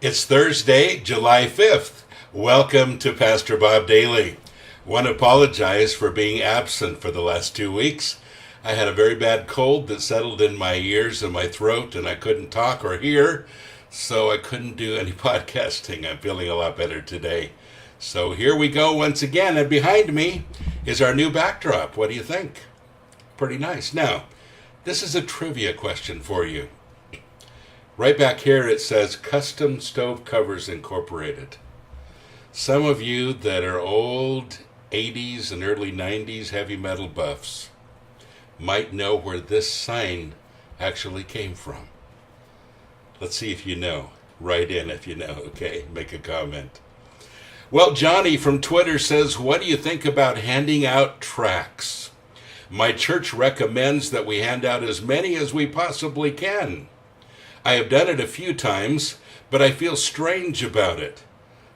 It's Thursday, July 5th. Welcome to Pastor Bob Daly. Want to apologize for being absent for the last 2 weeks. I had a very bad cold that settled in my ears and my throat, and I couldn't talk or hear, so I couldn't do any podcasting. I'm feeling a lot better today. So here we go once again, and behind me is our new backdrop. What do you think? Pretty nice. Now, this is a trivia question for you. Right back here it says Custom Stove Covers Incorporated. Some of you that are old 80s and early 90s heavy metal buffs might know where this sign actually came from. Let's see if you know. Write in if you know, okay? Make a comment. Well, Johnny from Twitter says, what do you think about handing out tracts? My church recommends that we hand out as many as we possibly can. I have done it a few times, but I feel strange about it.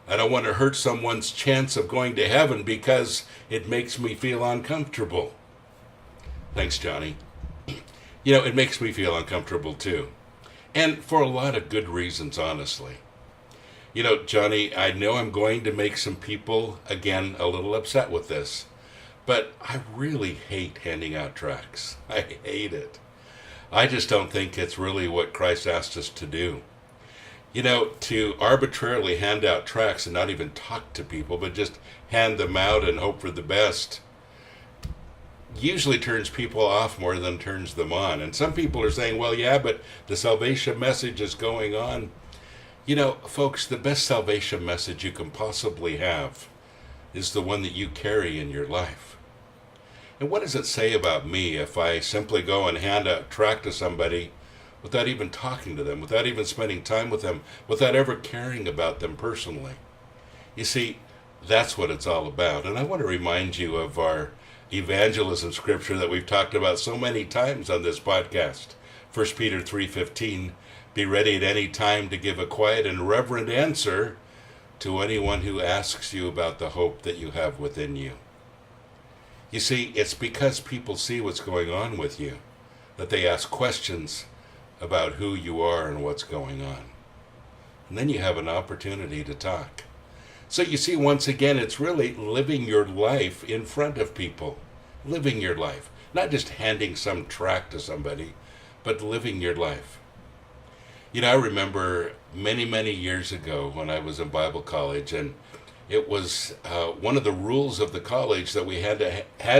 I don't want to hurt someone's chance of going to heaven because it makes me feel uncomfortable. Thanks, Johnny. You know, it makes me feel uncomfortable too. And for a lot of good reasons, honestly. You know, Johnny, I know I'm going to make some people, again, a little upset with this, but I really hate handing out tracts. I hate it. I just don't think it's really what Christ asked us to do. You know, to arbitrarily hand out tracts and not even talk to people, but just hand them out and hope for the best, usually turns people off more than turns them on. And some people are saying, well, yeah, but the salvation message is going on. You know, folks, the best salvation message you can possibly have is the one that you carry in your life. And what does it say about me if I simply go and hand a tract to somebody without even talking to them, without even spending time with them, without ever caring about them personally? You see, that's what it's all about. And I want to remind you of our evangelism scripture that we've talked about so many times on this podcast. 1 Peter 3:15, be ready at any time to give a quiet and reverent answer to anyone who asks you about the hope that you have within you. You see, it's because people see what's going on with you that they ask questions about who you are and what's going on. And then you have an opportunity to talk. So you see, once again, it's really living your life in front of people. Living your life. Not just handing some tract to somebody, but living your life. You know, I remember many, many years ago when I was in Bible college, and it was one of the rules of the college that we had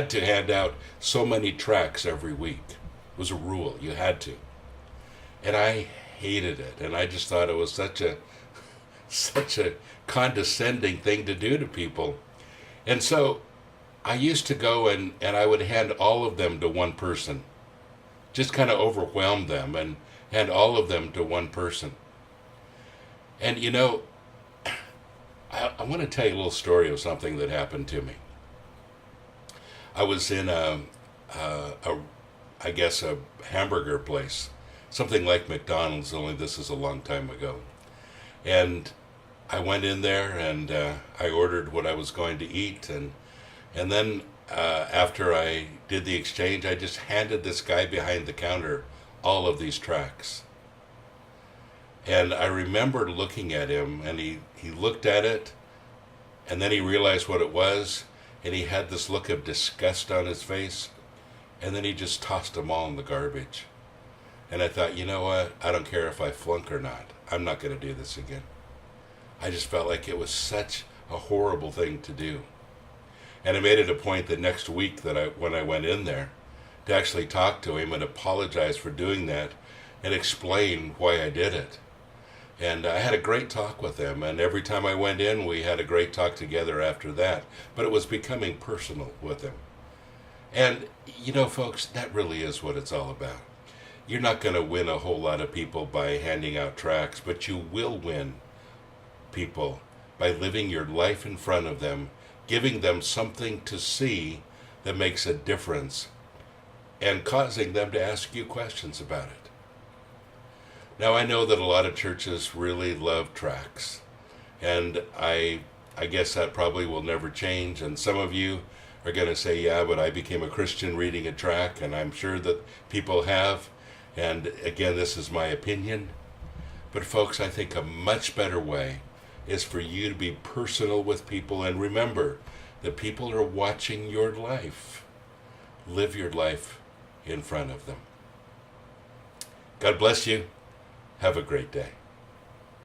to hand out so many tracts every week. It was a rule. You had to. And I hated it. And I just thought it was such a condescending thing to do to people. And so I used to go and I would hand all of them to one person. Just kind of overwhelm them and hand all of them to one person. And you know, I want to tell you a little story of something that happened to me. I was in a hamburger place, something like McDonald's, only this is a long time ago. And I went in there and I ordered what I was going to eat, and then after I did the exchange, I just handed this guy behind the counter all of these tracts. And I remember looking at him, and he looked at it, and then he realized what it was, and he had this look of disgust on his face, and then he just tossed them all in the garbage. And I thought, you know what? I don't care if I flunk or not. I'm not going to do this again. I just felt like it was such a horrible thing to do. And I made it a point the next week that when I went in there to actually talk to him and apologize for doing that and explain why I did it. And I had a great talk with him, and every time I went in, we had a great talk together after that. But it was becoming personal with him. And, you know, folks, that really is what it's all about. You're not going to win a whole lot of people by handing out tracts, but you will win people by living your life in front of them, giving them something to see that makes a difference, and causing them to ask you questions about it. Now, I know that a lot of churches really love tracts, and I guess that probably will never change, and some of you are going to say, yeah, but I became a Christian reading a tract, and I'm sure that people have, and again, this is my opinion, But folks, I think a much better way is for you to be personal with people, and remember that people are watching your life. Live your life in front of them. God bless you. Have a great day.